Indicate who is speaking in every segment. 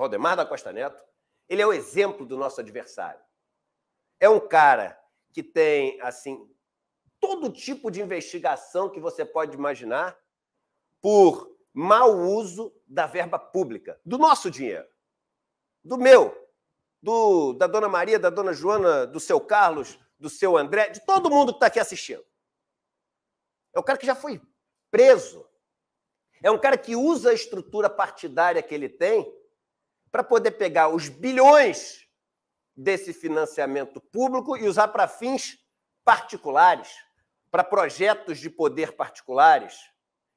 Speaker 1: Valdemar da Costa Neto, ele é o exemplo do nosso adversário. É um cara que tem, assim, todo tipo de investigação que você pode imaginar por mau uso da verba pública, do nosso dinheiro, do meu, da dona Maria, da dona Joana, do seu Carlos, do seu André, de todo mundo que está aqui assistindo. É um cara que já foi preso. É um cara que usa a estrutura partidária que ele tem para poder pegar os bilhões desse financiamento público e usar para fins particulares, para projetos de poder particulares.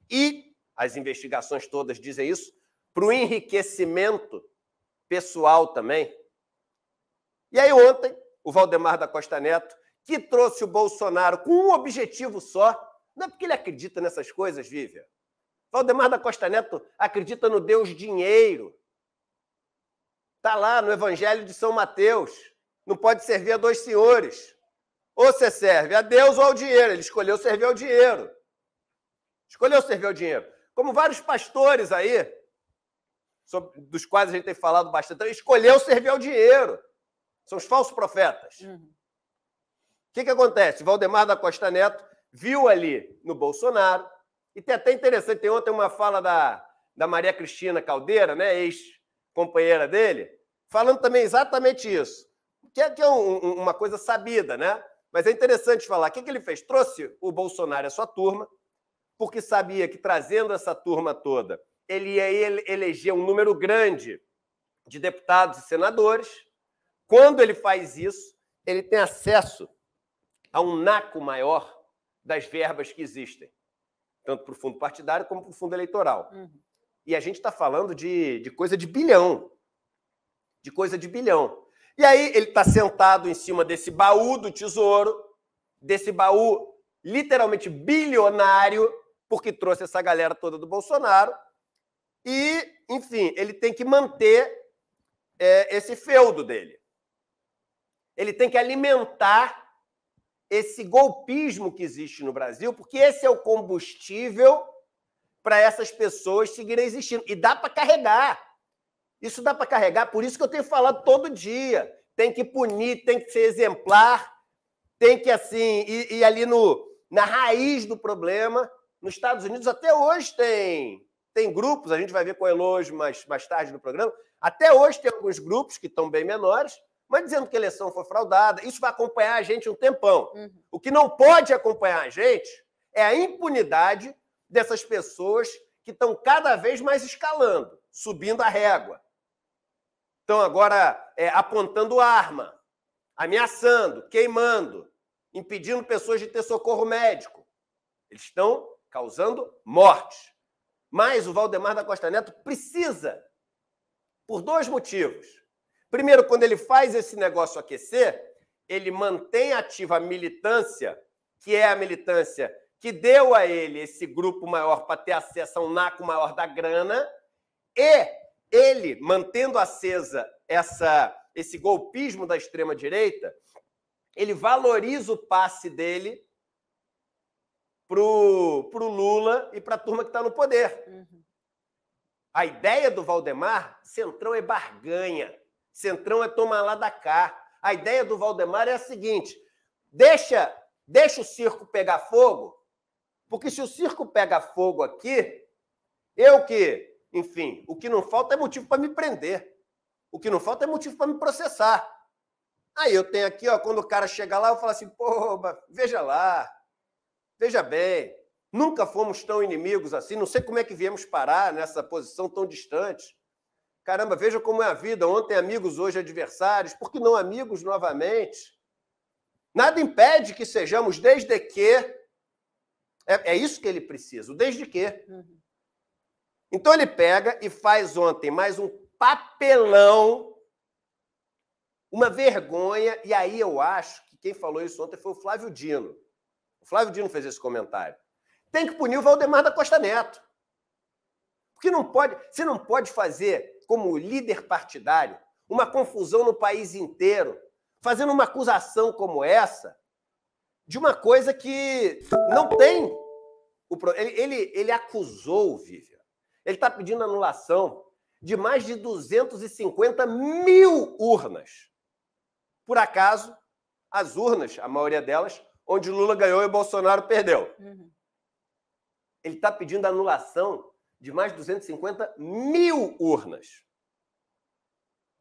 Speaker 1: E as investigações todas dizem isso, para o enriquecimento pessoal também. E aí ontem, o Valdemar da Costa Neto, que trouxe o Bolsonaro com um objetivo só, não é porque ele acredita nessas coisas, Vivian. Valdemar da Costa Neto acredita no Deus dinheiro. Está lá no Evangelho de São Mateus. Não pode servir a dois senhores. Ou você serve a Deus ou ao dinheiro. Ele escolheu servir ao dinheiro. Escolheu servir ao dinheiro. Como vários pastores aí, dos quais a gente tem falado bastante, escolheu servir ao dinheiro. São os falsos profetas. O que acontece? Valdemar da Costa Neto viu ali no Bolsonaro, e tem até interessante, tem ontem uma fala da Maria Cristina Caldeira, né, ex-companheira dele, falando também exatamente isso, que é uma coisa sabida, né? Mas é interessante falar. O que ele fez? Trouxe o Bolsonaro e a sua turma, porque sabia que trazendo essa turma toda, ele ia eleger um número grande de deputados e senadores. Quando ele faz isso, ele tem acesso a um naco maior das verbas que existem, tanto para o fundo partidário como para o fundo eleitoral. E a gente está falando de coisa de bilhão. De coisa de bilhão. E aí ele está sentado em cima desse baú do tesouro, desse baú literalmente bilionário, porque trouxe essa galera toda do Bolsonaro. E, enfim, ele tem que manter esse feudo dele. Ele tem que alimentar esse golpismo que existe no Brasil, porque esse é o combustível para essas pessoas seguirem existindo. E dá para carregar. Isso dá para carregar, por isso que eu tenho falado todo dia. Tem que punir, tem que ser exemplar, tem que, assim, ir ali na raiz do problema. Nos Estados Unidos, até hoje, tem grupos, a gente vai ver com o elogio mais tarde no programa, até hoje tem alguns grupos que estão bem menores, mas dizendo que a eleição foi fraudada. Isso vai acompanhar a gente um tempão. O que não pode acompanhar a gente é a impunidade dessas pessoas que estão cada vez mais escalando, subindo a régua. Estão agora apontando arma, ameaçando, queimando, impedindo pessoas de ter socorro médico. Eles estão causando mortes. Mas o Valdemar da Costa Neto precisa, por dois motivos. Primeiro, quando ele faz esse negócio aquecer, ele mantém ativa a militância, que é a militância que deu a ele esse grupo maior para ter acesso a um naco maior da grana, e ele, mantendo acesa esse golpismo da extrema-direita, ele valoriza o passe dele pro Lula e para a turma que está no poder. A ideia do Valdemar, Centrão é barganha. Centrão é tomar lá da cá. A ideia do Valdemar é a seguinte: deixa o circo pegar fogo, porque se o circo pega fogo aqui, enfim, o que não falta é motivo para me prender. O que não falta é motivo para me processar. Aí eu tenho aqui, ó, quando o cara chega lá, eu falo assim, pô, veja lá, veja bem, nunca fomos tão inimigos assim, não sei como é que viemos parar nessa posição tão distante. Caramba, veja como é a vida, ontem amigos, hoje adversários, por que não amigos novamente? Nada impede que sejamos desde que... É isso que ele precisa, o desde que. Então ele pega e faz ontem mais um papelão, uma vergonha, e aí eu acho que quem falou isso ontem foi o Flávio Dino. O Flávio Dino fez esse comentário. Tem que punir o Valdemar da Costa Neto. Porque você não pode fazer, como líder partidário, uma confusão no país inteiro, fazendo uma acusação como essa, de uma coisa que não tem. Ele acusou, Vivian. Ele está pedindo anulação de mais de 250 mil urnas. Por acaso, as urnas, a maioria delas, onde Lula ganhou e Bolsonaro perdeu. Ele está pedindo a anulação de mais de 250 mil urnas.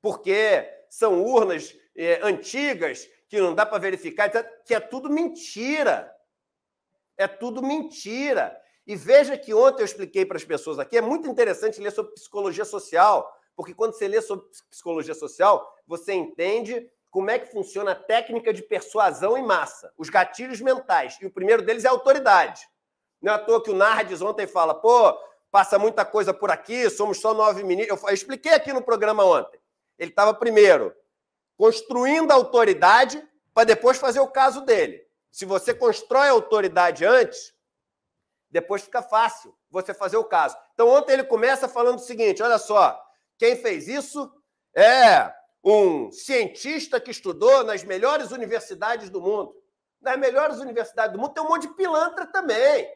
Speaker 1: Porque são urnas antigas, que não dá para verificar, que é tudo mentira. É tudo mentira. E veja que ontem eu expliquei para as pessoas aqui, é muito interessante ler sobre psicologia social, porque quando você lê sobre psicologia social, você entende como é que funciona a técnica de persuasão em massa, os gatilhos mentais. E o primeiro deles é a autoridade. Não é à toa que o Nardes ontem fala, pô, passa muita coisa por aqui, somos só 9 ministros. Eu expliquei aqui no programa ontem. Ele estava primeiro construindo a autoridade para depois fazer o caso dele. Se você constrói a autoridade antes, depois fica fácil você fazer o caso. Então, ontem ele começa falando o seguinte, olha só, quem fez isso é um cientista que estudou nas melhores universidades do mundo. Nas melhores universidades do mundo tem um monte de pilantra também.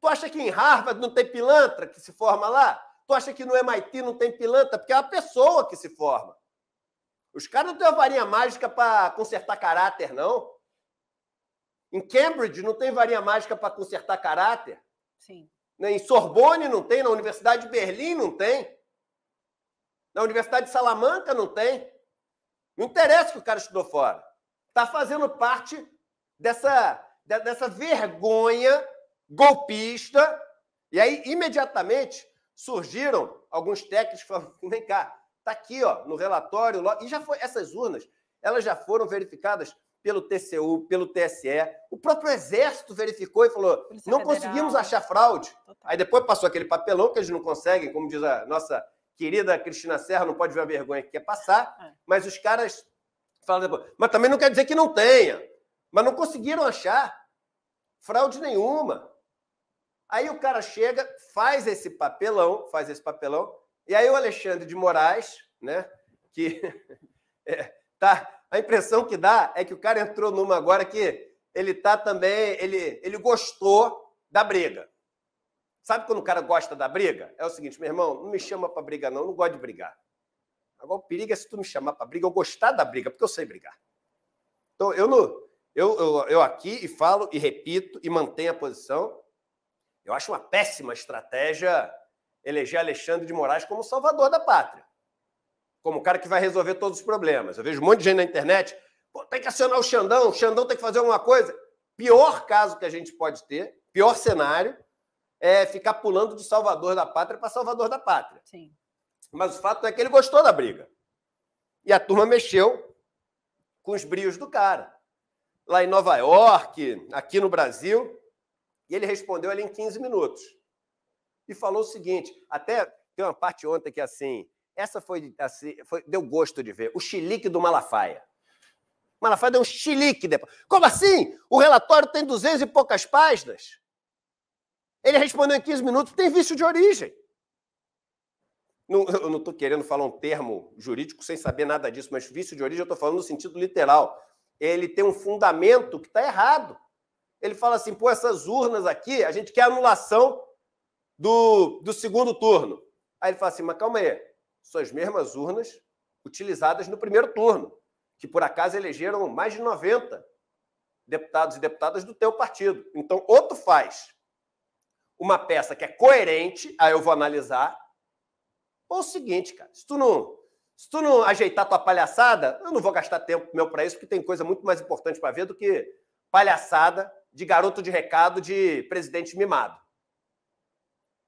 Speaker 1: Tu acha que em Harvard não tem pilantra que se forma lá? Tu acha que no MIT não tem pilantra? Porque é uma pessoa que se forma. Os caras não têm uma varinha mágica para consertar caráter, não. Em Cambridge não tem varinha mágica para consertar caráter.
Speaker 2: Sim.
Speaker 1: Em Sorbonne não tem, na Universidade de Berlim não tem. Na Universidade de Salamanca não tem. Não interessa que o cara estudou fora. Está fazendo parte dessa vergonha golpista. E aí, imediatamente, surgiram alguns técnicos que falaram, vem cá, está aqui ó, no relatório. E já foi, essas urnas, elas já foram verificadas pelo TCU, pelo TSE. O próprio Exército verificou e falou,
Speaker 2: Polícia
Speaker 1: não
Speaker 2: Federal,
Speaker 1: conseguimos achar fraude.
Speaker 2: Total.
Speaker 1: Aí depois passou aquele papelão que eles não conseguem, como diz a nossa querida Cristina Serra, não pode ver a vergonha que quer passar, mas os caras falam depois. Mas também não quer dizer que não tenha. Mas não conseguiram achar fraude nenhuma. Aí o cara chega, faz esse papelão, e aí o Alexandre de Moraes, né, que a impressão que dá é que o cara entrou numa agora que ele tá também, ele gostou da briga. Sabe quando o cara gosta da briga? É o seguinte, meu irmão, não me chama para briga não, eu não gosto de brigar. Agora o perigo é se tu me chamar para briga, eu gostar da briga, porque eu sei brigar. Então eu aqui e falo e repito e mantenho a posição. Eu acho uma péssima estratégia eleger Alexandre de Moraes como salvador da pátria. Como o cara que vai resolver todos os problemas. Eu vejo um monte de gente na internet, pô, tem que acionar o Xandão tem que fazer alguma coisa. Pior caso que a gente pode ter, pior cenário, é ficar pulando de salvador da pátria para salvador da pátria.
Speaker 2: Sim.
Speaker 1: Mas o fato é que ele gostou da briga. E a turma mexeu com os brios do cara. Lá em Nova York, aqui no Brasil, e ele respondeu ali em 15 minutos. E falou o seguinte, até tem uma parte ontem que assim, essa deu gosto de ver, o chilique do Malafaia. O Malafaia deu um chilique depois. Como assim? O relatório tem 200 e poucas páginas. Ele respondeu em 15 minutos, tem vício de origem. Eu não estou querendo falar um termo jurídico sem saber nada disso, mas vício de origem eu estou falando no sentido literal. Ele tem um fundamento que está errado. Ele fala assim, pô, essas urnas aqui, a gente quer anulação do segundo turno. Aí ele fala assim, mas calma aí, são as mesmas urnas utilizadas no primeiro turno, que por acaso elegeram mais de 90 deputados e deputadas do teu partido. Então, ou tu faz uma peça que é coerente, aí eu vou analisar, ou o seguinte, cara, se tu não ajeitar tua palhaçada, eu não vou gastar tempo meu para isso, porque tem coisa muito mais importante para ver do que palhaçada de garoto de recado de presidente mimado.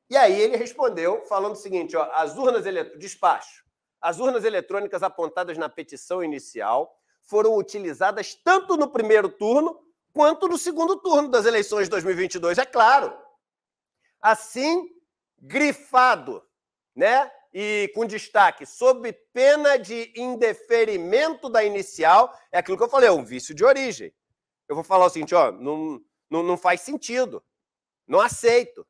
Speaker 1: E aí ele respondeu falando o seguinte, ó, despacho, as urnas eletrônicas apontadas na petição inicial foram utilizadas tanto no primeiro turno quanto no segundo turno das eleições de 2022, é claro. Assim, grifado, né? E com destaque, sob pena de indeferimento da inicial, é aquilo que eu falei, é um vício de origem. Eu vou falar o seguinte, ó, não faz sentido, não aceito.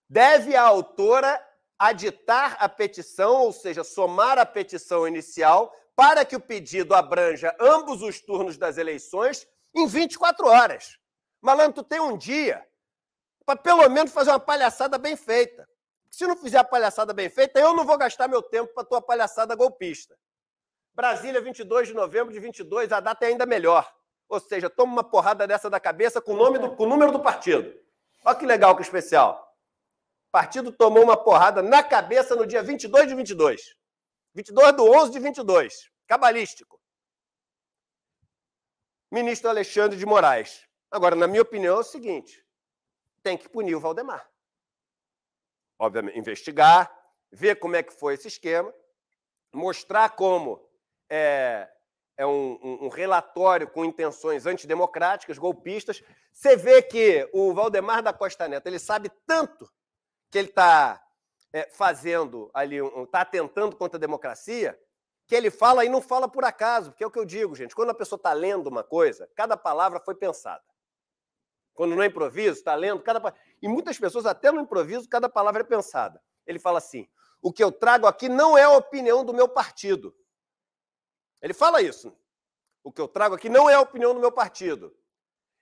Speaker 1: Deve a autora aditar a petição, ou seja, somar a petição inicial, para que o pedido abranja ambos os turnos das eleições em 24 horas. Malandro, tu tem um dia para pelo menos fazer uma palhaçada bem feita. Se não fizer a palhaçada bem feita, eu não vou gastar meu tempo para a tua palhaçada golpista. Brasília, 22 de novembro de 22, a data é ainda melhor. Ou seja, toma uma porrada dessa da cabeça com o número do partido. Olha que legal, que especial. O partido tomou uma porrada na cabeça no dia 22 de 22. 22/11 de 22. Cabalístico. Ministro Alexandre de Moraes. Agora, na minha opinião, é o seguinte. Tem que punir o Valdemar. Obviamente, investigar, ver como é que foi esse esquema, mostrar como é um relatório com intenções antidemocráticas, golpistas. Você vê que o Valdemar da Costa Neto, ele sabe tanto que ele está fazendo ali, está atentando contra a democracia, que ele fala e não fala por acaso, porque é o que eu digo, gente, quando a pessoa está lendo uma coisa, cada palavra foi pensada. Quando no improviso, está lendo, e muitas pessoas, até no improviso, cada palavra é pensada. Ele fala assim, o que eu trago aqui não é a opinião do meu partido. Ele fala isso. O que eu trago aqui não é a opinião do meu partido.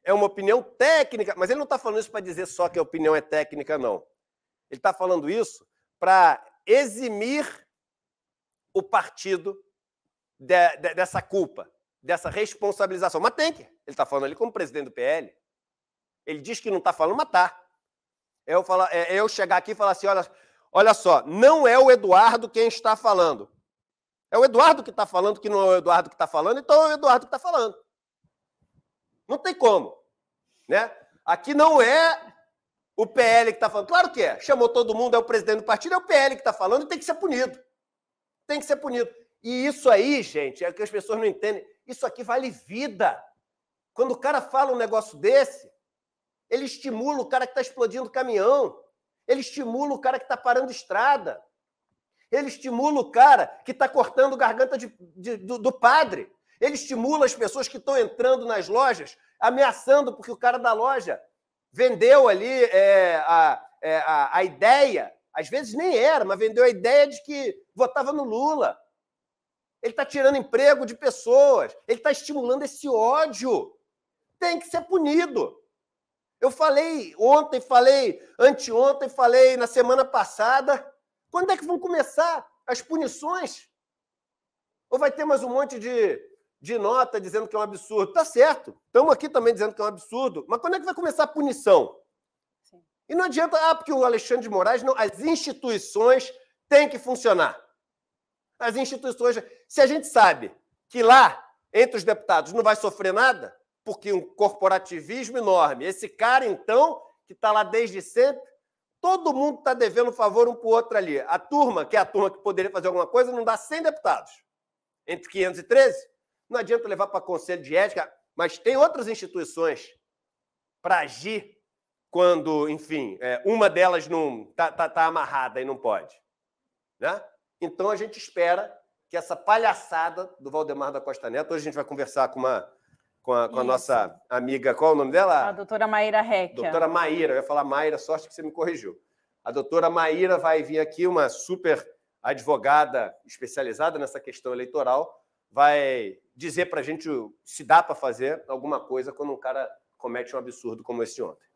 Speaker 1: É uma opinião técnica, mas ele não está falando isso para dizer só que a opinião é técnica, não. Ele está falando isso para eximir o partido dessa culpa, dessa responsabilização. Mas tem que. Ele está falando ali como presidente do PL. Ele diz que não está falando, mas está. Eu chegar aqui e falar assim, olha só, não é o Eduardo quem está falando. É o Eduardo que está falando que não é o Eduardo que está falando, então é o Eduardo que está falando. Não tem como. Né? Aqui não é o PL que está falando. Claro que é. Chamou todo mundo, é o presidente do partido, é o PL que está falando e tem que ser punido. Tem que ser punido. E isso aí, gente, é que as pessoas não entendem. Isso aqui vale vida. Quando o cara fala um negócio desse, ele estimula o cara que está explodindo o caminhão. Ele estimula o cara que está parando estrada. Ele estimula o cara que está cortando garganta do padre. Ele estimula as pessoas que estão entrando nas lojas, ameaçando, porque o cara da loja vendeu ali a ideia, às vezes nem era, mas vendeu a ideia de que votava no Lula. Ele está tirando emprego de pessoas, ele está estimulando esse ódio. Tem que ser punido. Eu falei ontem, falei anteontem, falei na semana passada. Quando é que vão começar as punições? Ou vai ter mais um monte de nota dizendo que é um absurdo? Tá certo, estamos aqui também dizendo que é um absurdo, mas quando é que vai começar a punição? Sim. E não adianta, porque o Alexandre de Moraes, não, as instituições têm que funcionar. As instituições, se a gente sabe que lá, entre os deputados, não vai sofrer nada, porque um corporativismo enorme, esse cara, então, que está lá desde sempre, todo mundo está devendo favor um para o outro ali. A turma, que é a turma que poderia fazer alguma coisa, não dá 100 deputados. Entre 513, não adianta levar para conselho de ética, mas tem outras instituições para agir quando, enfim, uma delas não tá amarrada e não pode. Né? Então, a gente espera que essa palhaçada do Valdemar da Costa Neto, hoje a gente vai conversar com a nossa amiga, qual é o nome dela?
Speaker 2: A doutora Maíra Recchia.
Speaker 1: Doutora Maíra, eu ia falar Maíra, sorte que você me corrigiu. A doutora Maíra vai vir aqui, uma super advogada especializada nessa questão eleitoral, vai dizer para a gente se dá para fazer alguma coisa quando um cara comete um absurdo como esse de ontem.